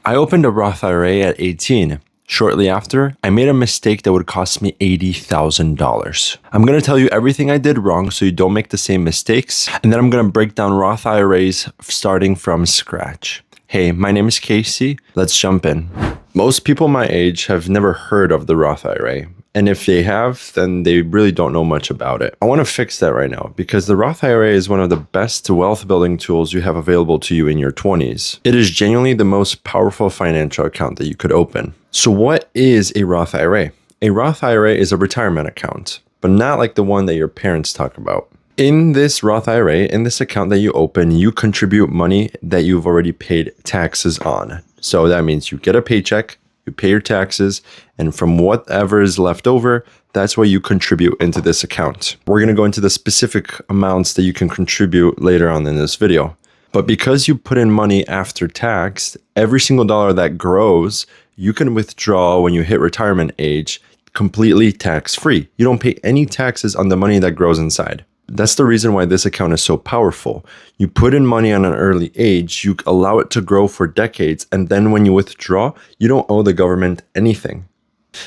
I opened a Roth IRA at 18. Shortly after, I made a mistake that would cost me $80,000. I'm going to tell you everything I did wrong so you don't make the same mistakes, and then I'm going to break down Roth IRAs starting from scratch. Hey, my name is Casey. Let's jump in. Most people my age have never heard of the Roth IRA. And if they have, then they really don't know much about it. I want to fix that right now because the Roth IRA is one of the best wealth building tools you have available to you in your 20s. It is genuinely the most powerful financial account that you could open. So what is a Roth IRA? A Roth IRA is a retirement account, but not like the one that your parents talk about. In this Roth IRA, in this account that you open, you contribute money that you've already paid taxes on. So that means you get a paycheck, you pay your taxes, and from whatever is left over, that's what you contribute into this account. We're going to go into the specific amounts that you can contribute later on in this video. But because you put in money after tax, every single dollar that grows, you can withdraw when you hit retirement age completely tax-free. You don't pay any taxes on the money that grows inside. That's the reason why this account is so powerful. You put in money on an early age, you allow it to grow for decades, and then when you withdraw, you don't owe the government anything.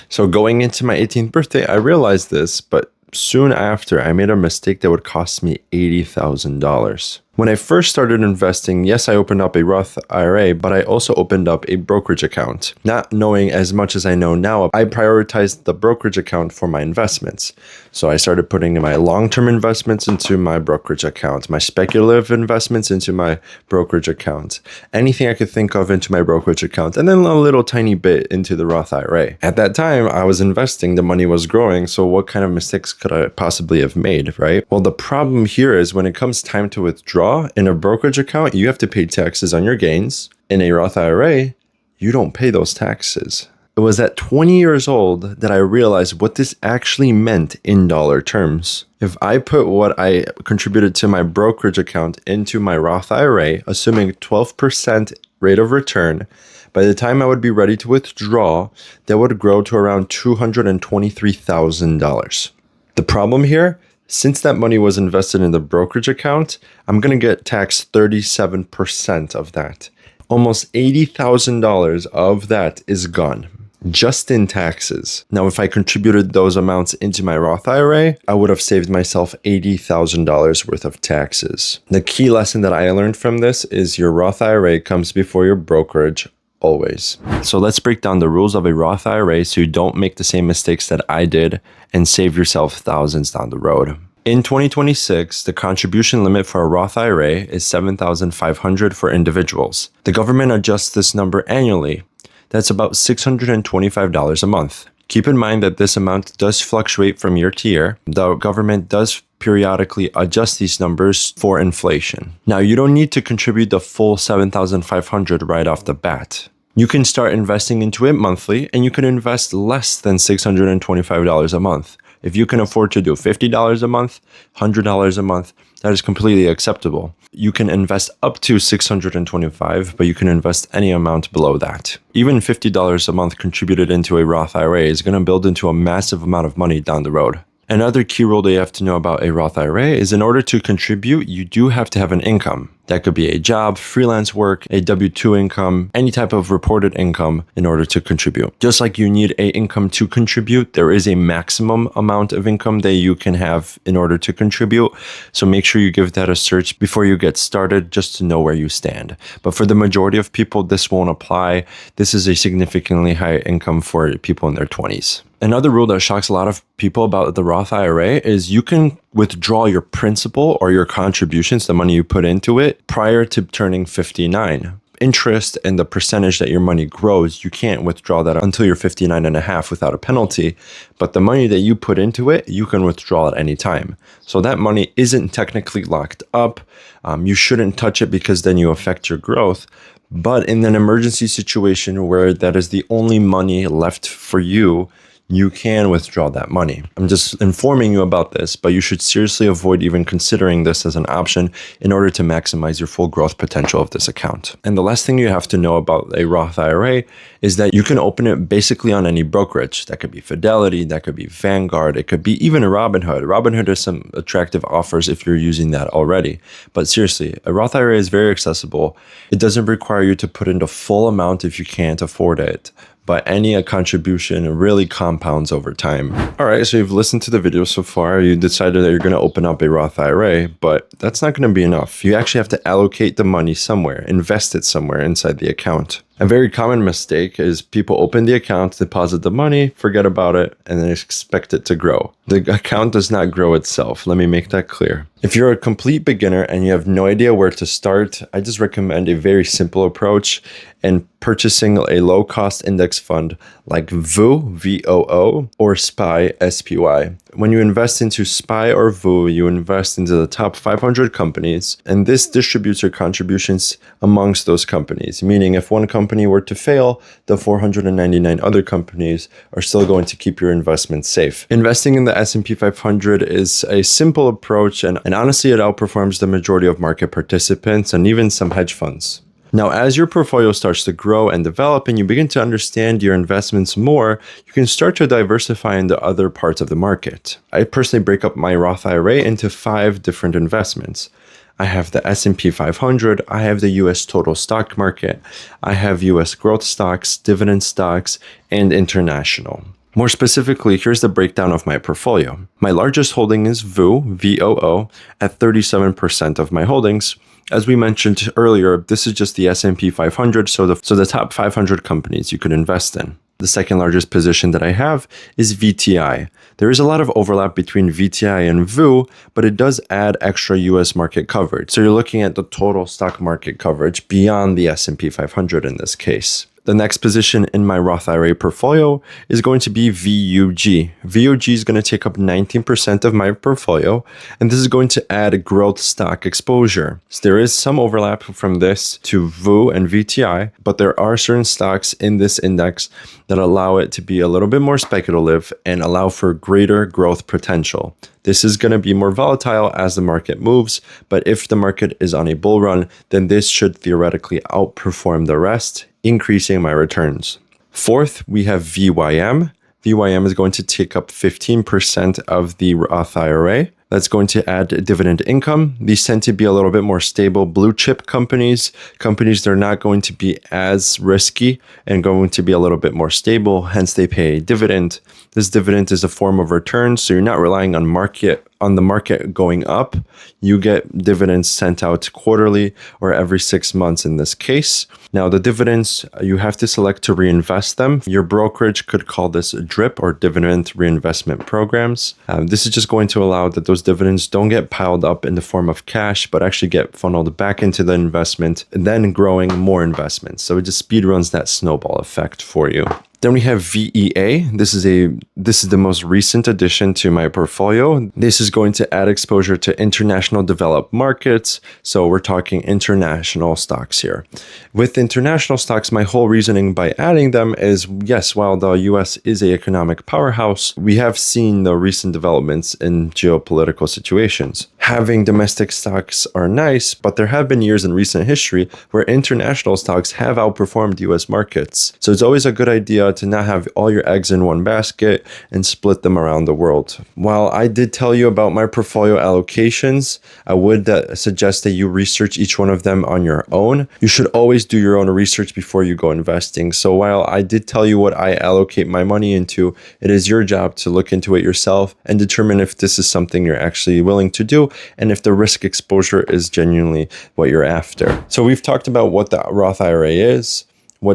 So going into my 18th birthday, I realized this, but soon after, I made a mistake that would cost me $80,000. When I first started investing, yes, I opened up a Roth IRA, but I also opened up a brokerage account. Not knowing as much as I know now, I prioritized the brokerage account for my investments. So I started putting my long-term investments into my brokerage account, my speculative investments into my brokerage account, anything I could think of into my brokerage account, and then a little tiny bit into the Roth IRA. At that time, I was investing, the money was growing, so what kind of mistakes could I possibly have made, right? Well, the problem here is when it comes time to withdraw, in a brokerage account, you have to pay taxes on your gains. In a Roth IRA, you don't pay those taxes. It was at 20 years old that I realized what this actually meant in dollar terms. If I put what I contributed to my brokerage account into my Roth IRA, assuming 12% rate of return, by the time I would be ready to withdraw, that would grow to around $223,000. The problem here, since that money was invested in the brokerage account, I'm going to get taxed 37% of that. Almost $80,000 of that is gone, just in taxes. Now, if I contributed those amounts into my Roth IRA, I would have saved myself $80,000 worth of taxes. The key lesson that I learned from this is your Roth IRA comes before your brokerage always. So let's break down the rules of a Roth IRA so you don't make the same mistakes that I did and save yourself thousands down the road. In 2026, the contribution limit for a Roth IRA is $7,500 for individuals. The government adjusts this number annually. That's about $625 a month. Keep in mind that this amount does fluctuate from year to year. The government does periodically adjust these numbers for inflation. Now, you don't need to contribute the full $7,500 right off the bat. You can start investing into it monthly, and you can invest less than $625 a month. If you can afford to do $50 a month, $100 a month, that is completely acceptable. You can invest up to $625, but you can invest any amount below that. Even $50 a month contributed into a Roth IRA is going to build into a massive amount of money down the road. Another key rule that you have to know about a Roth IRA is in order to contribute, you do have to have an income. That could be a job, freelance work, a W-2 income, any type of reported income in order to contribute. Just like you need an income to contribute, there is a maximum amount of income that you can have in order to contribute. So make sure you give that a search before you get started just to know where you stand. But for the majority of people, this won't apply. This is a significantly higher income for people in their 20s. Another rule that shocks a lot of people about the Roth IRA is you can withdraw your principal or your contributions, the money you put into it, prior to turning 59. Interest and the percentage that your money grows, you can't withdraw that until you're 59 and a half without a penalty. But the money that you put into it, you can withdraw at any time. So that money isn't technically locked up. You shouldn't touch it because then you affect your growth. But in an emergency situation where that is the only money left for you, you can withdraw that money. I'm just informing you about this, but you should seriously avoid even considering this as an option in order to maximize your full growth potential of this account. And the last thing you have to know about a Roth IRA is that you can open it basically on any brokerage. That could be Fidelity, that could be Vanguard, it could be even a Robinhood. Robinhood has some attractive offers if you're using that already. But seriously, a Roth IRA is very accessible. It doesn't require you to put in the full amount if you can't afford it, but any contribution really compounds over time. All right, so you've listened to the video so far. You decided that you're going to open up a Roth IRA, but that's not going to be enough. You actually have to allocate the money somewhere, invest it somewhere inside the account. A very common mistake is people open the account, deposit the money, forget about it, and then expect it to grow. The account does not grow itself. Let me make that clear. If you're a complete beginner and you have no idea where to start, I just recommend a very simple approach and purchasing a low-cost index fund like VOO, V-O-O, or SPY, S-P-Y. When you invest into SPY or VOO, you invest into the top 500 companies, and this distributes your contributions amongst those companies, meaning if one company were to fail, the 499 other companies are still going to keep your investment safe. Investing in the S&P 500 is a simple approach, and honestly, it outperforms the majority of market participants and even some hedge funds. Now, as your portfolio starts to grow and develop and you begin to understand your investments more, you can start to diversify into other parts of the market. I personally break up my Roth IRA into 5 different investments. I have the S&P 500, I have the US total stock market, I have US growth stocks, dividend stocks, and international. More specifically, here's the breakdown of my portfolio. My largest holding is VOO, V-O-O, at 37% of my holdings. As we mentioned earlier, this is just the S&P 500, so the top 500 companies you could invest in. The second largest position that I have is VTI. There is a lot of overlap between VTI and VOO, but it does add extra US market coverage. So you're looking at the total stock market coverage beyond the S&P 500 in this case. The next position in my Roth IRA portfolio is going to be VUG. VUG is going to take up 19% of my portfolio, and this is going to add growth stock exposure. So there is some overlap from this to VOO and VTI, but there are certain stocks in this index that allow it to be a little bit more speculative and allow for greater growth potential. This is going to be more volatile as the market moves, but if the market is on a bull run, then this should theoretically outperform the rest, increasing my returns. Fourth, we have VYM. VYM is going to take up 15% of the Roth IRA. That's going to add dividend income. These tend to be a little bit more stable blue chip companies that are not going to be as risky and going to be a little bit more stable. Hence, they pay a dividend. This dividend is a form of return, so you're not relying on the market going up. You get dividends sent out quarterly or every 6 months in this case. Now, the dividends, you have to select to reinvest them. Your brokerage could call this DRIP or dividend reinvestment programs. This is just going to allow that those dividends don't get piled up in the form of cash, but actually get funneled back into the investment and then growing more investments. So it just speed runs that snowball effect for you. Then we have VEA. This is the most recent addition to my portfolio. This is going to add exposure to international developed markets. So we're talking international stocks here. With international stocks, my whole reasoning by adding them is, yes, while the US is an economic powerhouse, we have seen the recent developments in geopolitical situations. Having domestic stocks are nice, but there have been years in recent history where international stocks have outperformed US markets. So it's always a good idea to not have all your eggs in one basket and split them around the world. While I did tell you about my portfolio allocations, I would suggest that you research each one of them on your own. You should always do your own research before you go investing. So while I did tell you what I allocate my money into, it is your job to look into it yourself and determine if this is something you're actually willing to do and if the risk exposure is genuinely what you're after. So we've talked about what the Roth IRA is,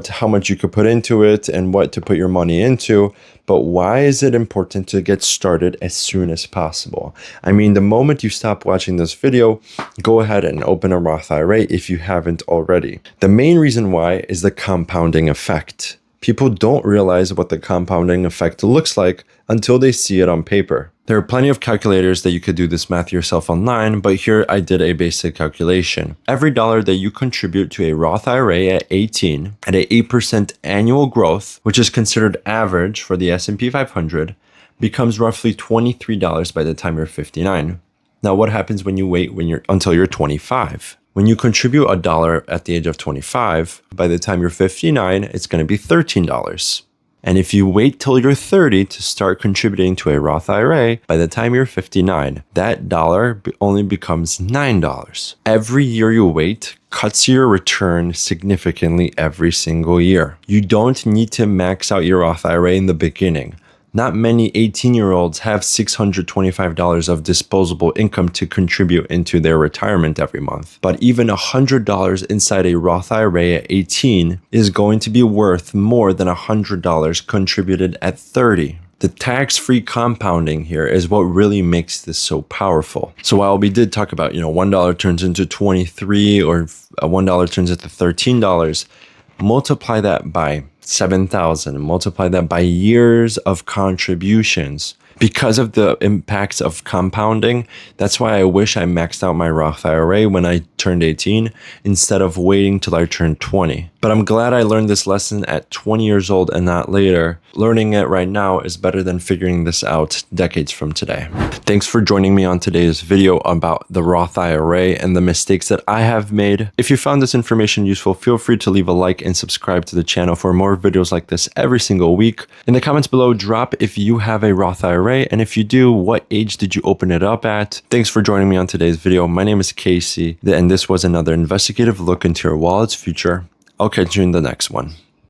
how much you could put into it, and what to put your money into. But why is it important to get started as soon as possible? I mean, the moment you stop watching this video, go ahead and open a Roth IRA if you haven't already. The main reason why is the compounding effect. People don't realize what the compounding effect looks like until they see it on paper. There are plenty of calculators that you could do this math yourself online, but here I did a basic calculation. Every dollar that you contribute to a Roth IRA at 18 at an 8% annual growth, which is considered average for the S&P 500, becomes roughly $23 by the time you're 59. Now, what happens when you wait until you're 25? When you contribute a dollar at the age of 25, by the time you're 59, it's going to be $13. And if you wait till you're 30 to start contributing to a Roth IRA, by the time you're 59, that dollar only becomes $9. Every year you wait cuts your return significantly every single year. You don't need to max out your Roth IRA in the beginning. Not many 18-year-olds have $625 of disposable income to contribute into their retirement every month. But even $100 inside a Roth IRA at 18 is going to be worth more than $100 contributed at 30. The tax-free compounding here is what really makes this so powerful. So while we did talk about, $1 turns into 23 or $1 turns into $13, multiply that by 7,000, multiply that by years of contributions. Because of the impacts of compounding, that's why I wish I maxed out my Roth IRA when I turned 18 instead of waiting till I turned 20. But I'm glad I learned this lesson at 20 years old and not later. Learning it right now is better than figuring this out decades from today. Thanks for joining me on today's video about the Roth IRA and the mistakes that I have made. If you found this information useful, feel free to leave a like and subscribe to the channel for more videos like this every single week. In the comments below, drop if you have a Roth IRA, and if you do, what age did you open it up at? Thanks for joining me on today's video. My name is Casey, and this was another investigative look into your wallet's future. I'll catch you in the next one.